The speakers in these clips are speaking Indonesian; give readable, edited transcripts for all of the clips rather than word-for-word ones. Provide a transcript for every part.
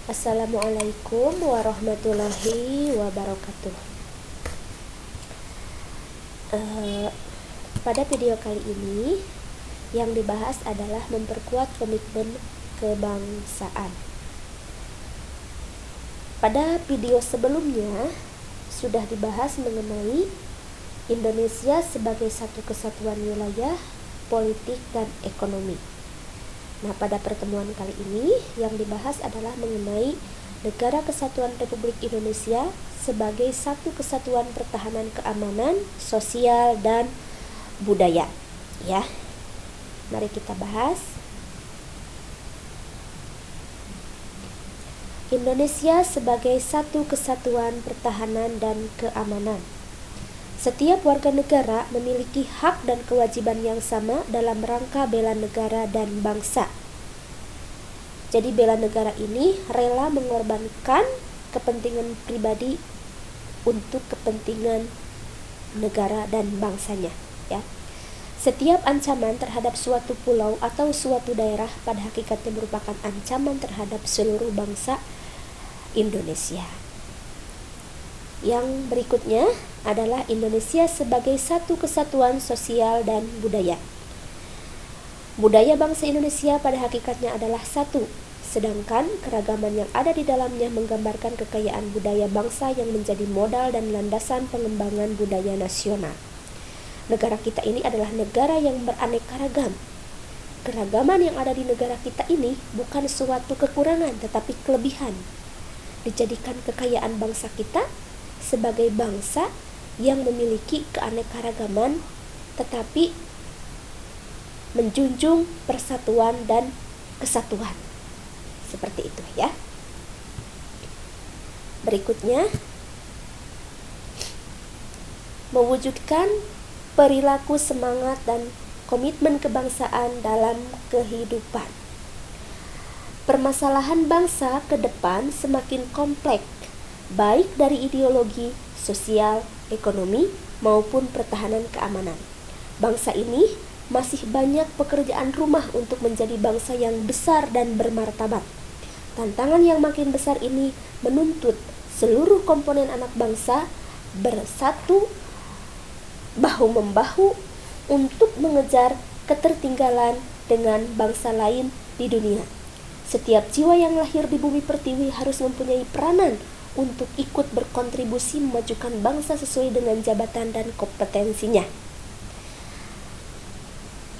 Assalamualaikum warahmatullahi wabarakatuh. Pada video kali ini yang dibahas adalah memperkuat komitmen kebangsaan. Pada video sebelumnya sudah dibahas mengenai Indonesia sebagai satu kesatuan wilayah, politik, dan ekonomi. Nah, pada pertemuan kali ini yang dibahas adalah mengenai Negara Kesatuan Republik Indonesia sebagai satu kesatuan pertahanan keamanan, sosial, dan budaya. Ya, mari kita bahas. Indonesia sebagai satu kesatuan pertahanan dan keamanan. Setiap warga negara memiliki hak dan kewajiban yang sama dalam rangka bela negara dan bangsa. Jadi bela negara ini rela mengorbankan kepentingan pribadi untuk kepentingan negara dan bangsanya, ya. Setiap ancaman terhadap suatu pulau atau suatu daerah pada hakikatnya merupakan ancaman terhadap seluruh bangsa Indonesia. Yang berikutnya adalah Indonesia sebagai satu kesatuan sosial dan budaya. Budaya bangsa Indonesia pada hakikatnya adalah satu, sedangkan keragaman yang ada di dalamnya menggambarkan kekayaan budaya bangsa yang menjadi modal dan landasan pengembangan budaya nasional. Negara kita ini adalah negara yang beraneka ragam. Keragaman yang ada di negara kita ini bukan suatu kekurangan tetapi kelebihan. Dijadikan kekayaan bangsa kita sebagai bangsa yang memiliki keanekaragaman tetapi menjunjung persatuan dan kesatuan. Seperti itu, ya. Berikutnya, mewujudkan perilaku semangat dan komitmen kebangsaan dalam kehidupan. Permasalahan bangsa ke depan semakin kompleks, baik dari ideologi, sosial, ekonomi, maupun pertahanan keamanan. Bangsa ini masih banyak pekerjaan rumah untuk menjadi bangsa yang besar dan bermartabat. Tantangan yang makin besar ini menuntut seluruh komponen anak bangsa bersatu bahu-membahu untuk mengejar ketertinggalan dengan bangsa lain di dunia. Setiap jiwa yang lahir di bumi pertiwi harus mempunyai peranan untuk ikut berkontribusi memajukan bangsa sesuai dengan jabatan dan kompetensinya.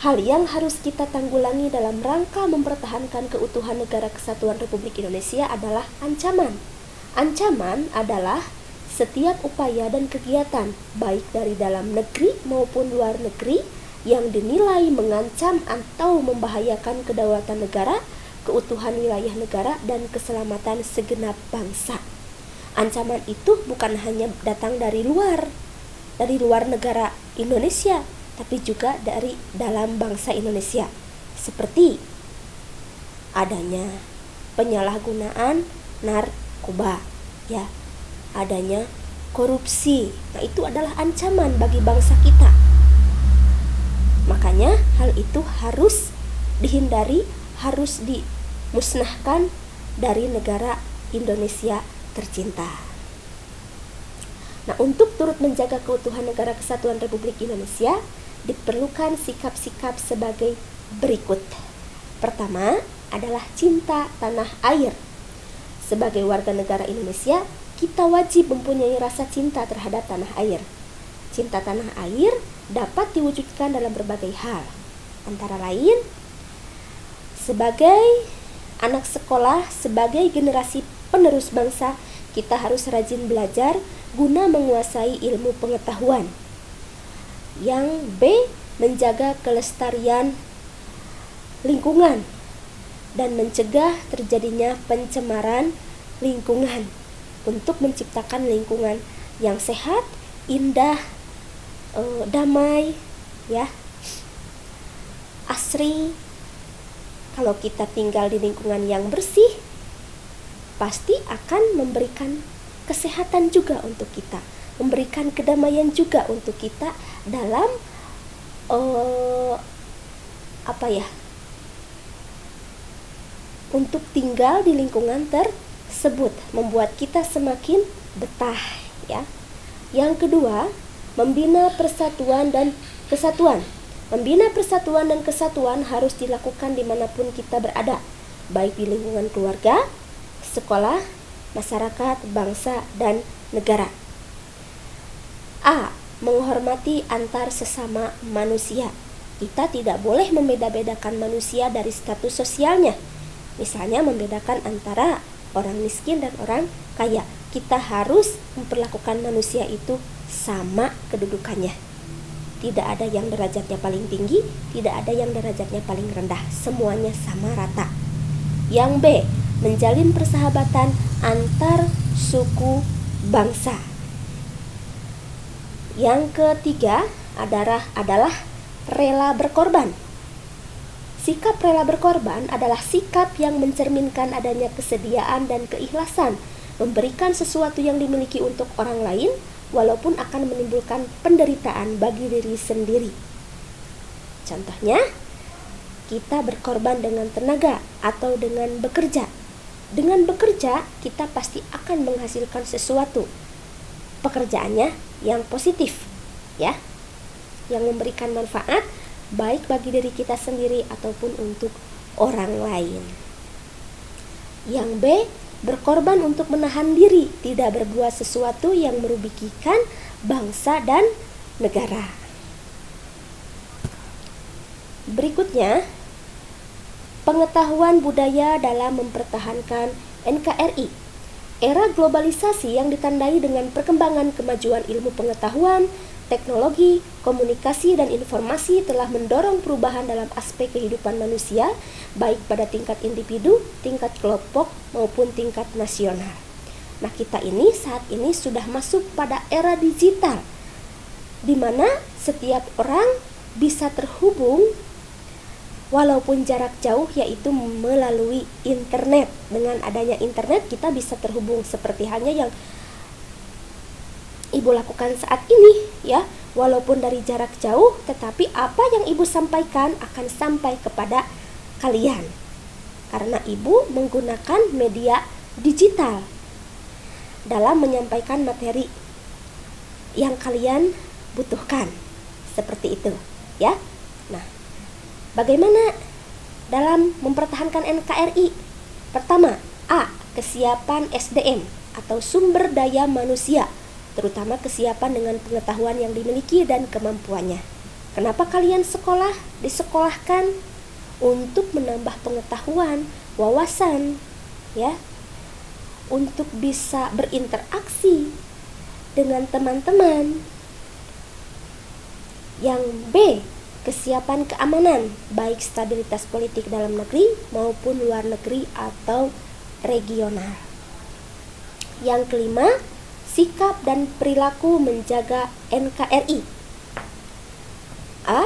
Hal yang harus kita tanggulangi dalam rangka mempertahankan keutuhan Negara Kesatuan Republik Indonesia adalah ancaman. Ancaman adalah setiap upaya dan kegiatan, baik dari dalam negeri maupun luar negeri, yang dinilai mengancam atau membahayakan kedaulatan negara, keutuhan wilayah negara, dan keselamatan segenap bangsa. Ancaman itu bukan hanya datang dari luar negara Indonesia, tapi juga dari dalam bangsa Indonesia, seperti adanya penyalahgunaan narkoba, ya, adanya korupsi. Nah, itu adalah ancaman bagi bangsa kita. Makanya hal itu harus dihindari, harus dimusnahkan dari negara Indonesia tercinta. Nah, untuk turut menjaga keutuhan Negara Kesatuan Republik Indonesia diperlukan sikap-sikap sebagai berikut. Pertama adalah cinta tanah air. Sebagai warga negara Indonesia, kita wajib mempunyai rasa cinta terhadap tanah air. Cinta tanah air dapat diwujudkan dalam berbagai hal. Antara lain, sebagai anak sekolah, sebagai generasi penerus bangsa, kita harus rajin belajar guna menguasai ilmu pengetahuan. Yang B, menjaga kelestarian lingkungan dan mencegah terjadinya pencemaran lingkungan untuk menciptakan lingkungan yang sehat, indah, damai, ya, asri. Kalau kita tinggal di lingkungan yang bersih, pasti akan memberikan kesehatan juga untuk kita, memberikan kedamaian juga untuk kita dalam untuk tinggal di lingkungan sebut membuat kita semakin betah, ya. Yang kedua, membina persatuan dan kesatuan. Membina persatuan dan kesatuan harus dilakukan dimanapun kita berada, baik di lingkungan keluarga, sekolah, masyarakat, bangsa, dan negara. A. Menghormati antar sesama manusia. Kita tidak boleh membeda-bedakan manusia dari status sosialnya. Misalnya membedakan antara orang miskin dan orang kaya. Kita harus memperlakukan manusia itu sama kedudukannya. Tidak ada yang derajatnya paling tinggi, tidak ada yang derajatnya paling rendah. Semuanya sama rata. Yang B. Menjalin persahabatan antar suku bangsa. Yang ketiga adalah rela berkorban. Sikap rela berkorban adalah sikap yang mencerminkan adanya kesediaan dan keikhlasan memberikan sesuatu yang dimiliki untuk orang lain, walaupun akan menimbulkan penderitaan bagi diri sendiri. Contohnya, kita berkorban dengan tenaga atau dengan bekerja. Dengan bekerja, kita pasti akan menghasilkan sesuatu. Pekerjaannya yang positif, ya, yang memberikan manfaat baik bagi diri kita sendiri ataupun untuk orang lain. Yang B, berkorban untuk menahan diri tidak berbuat sesuatu yang merugikan bangsa dan negara. Berikutnya, pengetahuan budaya dalam mempertahankan NKRI. Era globalisasi yang ditandai dengan perkembangan kemajuan ilmu pengetahuan, teknologi, komunikasi, dan informasi telah mendorong perubahan dalam aspek kehidupan manusia, baik pada tingkat individu, tingkat kelompok, maupun tingkat nasional. Nah, kita ini saat ini sudah masuk pada era digital, di mana setiap orang bisa terhubung walaupun jarak jauh, yaitu melalui internet. Dengan adanya internet, kita bisa terhubung seperti halnya yang Ibu lakukan saat ini, ya. Walaupun dari jarak jauh, tetapi apa yang Ibu sampaikan akan sampai kepada kalian. Karena Ibu menggunakan media digital dalam menyampaikan materi yang kalian butuhkan. Seperti itu, ya. Nah, bagaimana dalam mempertahankan NKRI? Pertama, A. Kesiapan SDM atau sumber daya manusia, terutama kesiapan dengan pengetahuan yang dimiliki dan kemampuannya. Kenapa kalian disekolahkan? Untuk menambah pengetahuan, wawasan, ya, untuk bisa berinteraksi dengan teman-teman. Yang B, kesiapan keamanan, baik stabilitas politik dalam negeri maupun luar negeri atau regional. Yang kelima, sikap dan perilaku menjaga NKRI. A.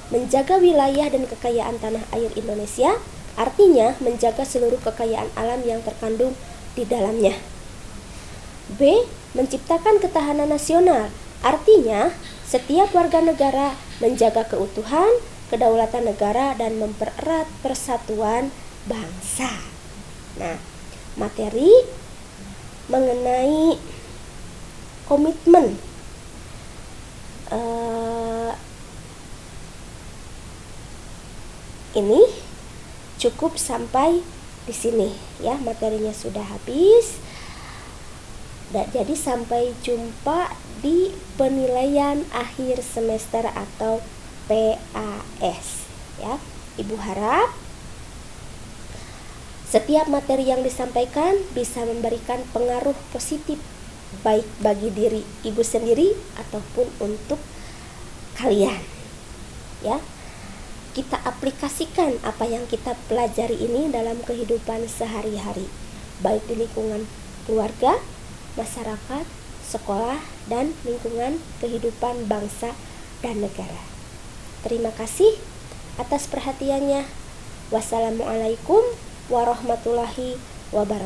Menjaga wilayah dan kekayaan tanah air Indonesia, artinya menjaga seluruh kekayaan alam yang terkandung di dalamnya. B. Menciptakan ketahanan nasional, artinya setiap warga negara menjaga keutuhan, kedaulatan negara, dan mempererat persatuan bangsa. Nah, materi mengenai komitmen ini cukup sampai di sini, ya. Materinya sudah habis. Jadi sampai jumpa di penilaian akhir semester atau PAS, ya. Ibu harap setiap materi yang disampaikan bisa memberikan pengaruh positif baik bagi diri Ibu sendiri ataupun untuk kalian, ya. Kita aplikasikan apa yang kita pelajari ini dalam kehidupan sehari-hari, baik di lingkungan keluarga, masyarakat, sekolah, dan lingkungan kehidupan bangsa dan negara. Terima kasih atas perhatiannya. Wassalamualaikum warahmatullahi wabarakatuh.